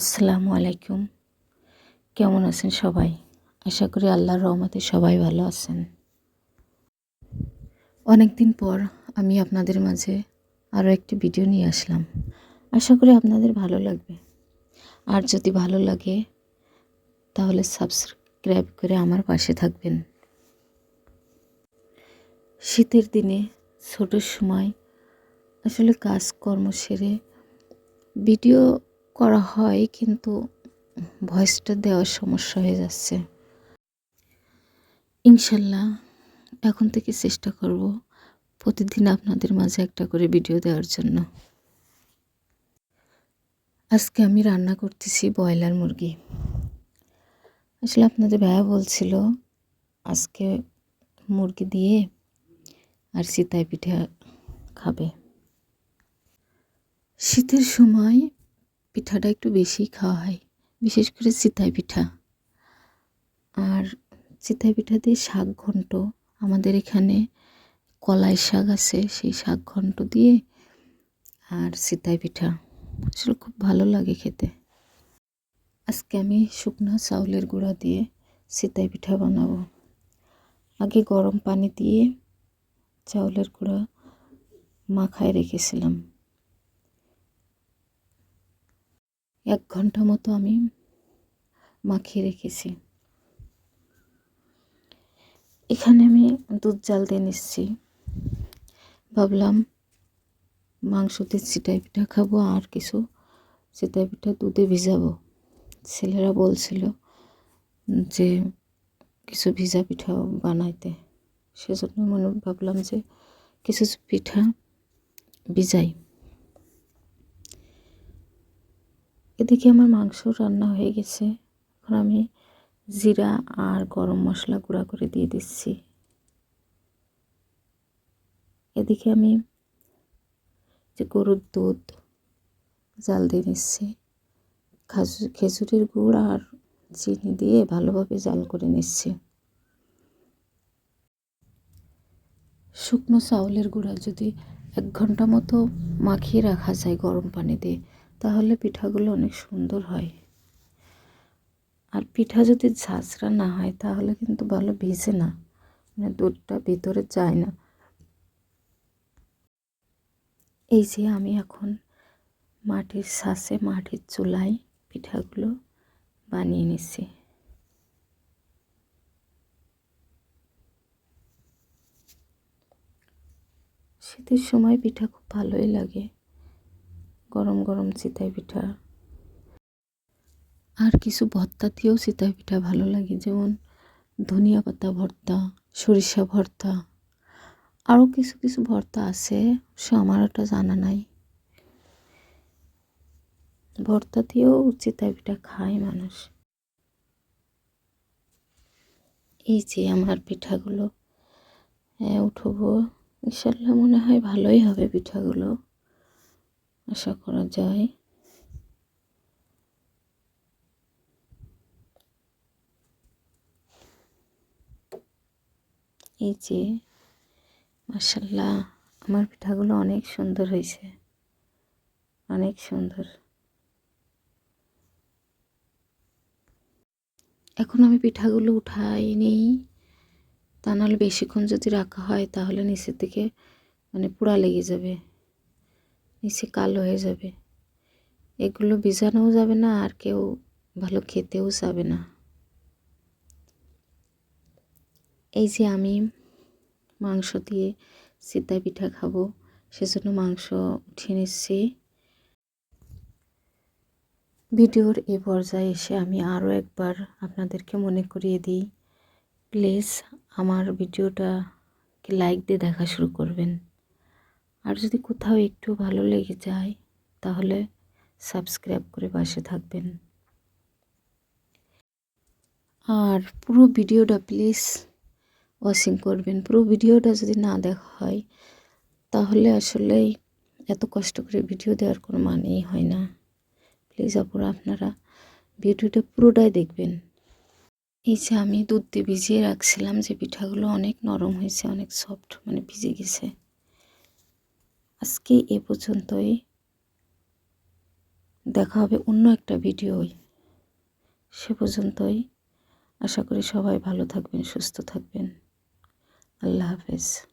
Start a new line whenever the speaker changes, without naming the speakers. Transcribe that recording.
আসসালামু আলাইকুম। কেমন আছেন সবাই? আশা করি আল্লাহর রহমতে সবাই ভালো আছেন। অনেক দিন পর আমি আপনাদের মাঝে আরও একটি ভিডিও নিয়ে আসলাম। আশা করি আপনাদের ভালো লাগবে। আর যদি ভালো লাগে তাহলে সাবস্ক্রাইব করে আমার পাশে থাকবেন। শীতের দিনে ছোটোর সময় আসলে কাজকর্ম সেরে ভিডিও করা হয়, কিন্তু ভয়েসটা দেওয়ার সমস্যা হয়ে যাচ্ছে। ইনশাল্লাহ এখন থেকে চেষ্টা করব প্রতিদিন আপনাদের মাঝে একটা করে ভিডিও দেওয়ার জন্য। আজকে আমি রান্না করতেছি ব্রয়লার মুরগি। আসলে আপনাদের ভাইয়া বলছিল আজকে মুরগি দিয়ে আর চিতই পিঠা খাবে। শীতের সময় পিঠাটা একটু বেশি খাওয়া হয়, বিশেষ করে চিতই পিঠা। আর চিতই পিঠা দিয়ে শাক ঘন্ট, আমাদের এখানে কলাই শাক আছে, সেই শাক ঘন্ট দিয়ে আর চিতই পিঠা আসলে খুব ভালো লাগে খেতে। আজকে আমি শুকনো চাউলের গুঁড়া দিয়ে চিতই পিঠা বানাবো। আগে গরম পানি দিয়ে চাউলের গুঁড়া মাখায় রেখেছিলাম। 1 ঘন্টা মতো আমি মাখিয়ে রেখেছি। এখানে আমি দুধ জাল দিয়ে নিচ্ছি। ভাবলাম মাংস দিয়ে চিতই পিঠা খাবো, আর কিছু চিতই পিঠা দুধে ভিজাবো। ছেলেরা বলছিল যে কিছু ভিজা পিঠা বানাইতে, সেজন্য ভাবলাম যে কিছু পিঠা ভিজাই। এদিকে আমার মাংস রান্না হয়ে গেছে। এখন আমি জিরা আর গরম মশলা গুঁড়া করে দিয়ে দিচ্ছি। এদিকে আমি যে গরুর দুধ জাল দিয়ে নিচ্ছি, খেজুরের গুড় আর চিনি দিয়ে ভালোভাবে জাল করে নিচ্ছি। শুকনো চাউলের গুঁড়া যদি 1 ঘন্টা মতো মাখিয়ে রাখা যায় গরম পানি দিয়ে, তাহলে পিঠাগুলো অনেক সুন্দর হয়। আর পিঠা যদি ঝাঁঝরা না হয় তাহলে কিন্তু ভালো ভিজে না, মানে দুধটা ভিতরে যায় না। এই যে আমি এখন মাটির ছাঁচে, মাটির চুলায় পিঠাগুলো বানিয়ে নিচ্ছি। শীতের সময় পিঠা খুব ভালোই লাগে, গরম গরম চিতই পিঠা। আর কিছু ভর্তা দিয়েও চিতই পিঠা ভালো লাগে, যেমন ধনিয়া পাতা ভর্তা, সরিষা ভর্তা, আরও কিছু কিছু ভর্তা আছে, সে আমার ওটা জানা নাই। ভর্তা দিয়েও চিতই পিঠা খায় মানুষ। এই যে আমার পিঠাগুলো উঠবো, ইনশাল্লাহ মনে হয় ভালোই হবে পিঠাগুলো, আশা করা যায়। এই যে মাশাআল্লাহ, আমার পিঠাগুলো অনেক সুন্দর হয়েছে, অনেক সুন্দর। এখন আমি পিঠাগুলো উঠাই নিই, তা নাহলে বেশিক্ষণ যদি রাখা হয় তাহলে নিচের দিকে মানে পোড়া লেগে যাবে, নিচে কালো হয়ে যাবে। এগুলো ভিজানোও যাবে না, আর কেউ ভালো খেতেও যাবে না। এই যে আমি মাংস দিয়ে চিতই পিঠা খাবো, সেজন্য মাংস উঠিয়ে নিচ্ছি। ভিডিওর এ পর্যায়ে এসে আমি আরও একবার আপনাদেরকে মনে করিয়ে দিই, প্লিজ আমার ভিডিওটাকে লাইক দিয়ে দেখা শুরু করবেন। আর যদি কোথাও একটু ভালো লেগে যায় তাহলে সাবস্ক্রাইব করে পাশে থাকবেন। আর পুরো ভিডিওটা প্লিজ ওয়াচিং করবেন। পুরো ভিডিওটা যদি না দেখা হয় তাহলে আসলেই এত কষ্ট করে ভিডিও দেওয়ার কোনো মানেই হয় না। প্লিজ আপুরা, আপনারা ভিডিওটা পুরোটাই দেখবেন। এই যে আমি দুধ দিয়ে ভিজিয়ে রাখছিলাম, যে পিঠাগুলো অনেক নরম হয়েছে, অনেক সফট, মানে ভিজে গেছে। আজকে এ পর্যন্তই। দেখা হবে অন্য একটা ভিডিওয়। সে পর্যন্তই আশা করি সবাই ভালো থাকবেন, সুস্থ থাকবেন। আল্লাহ হাফেজ।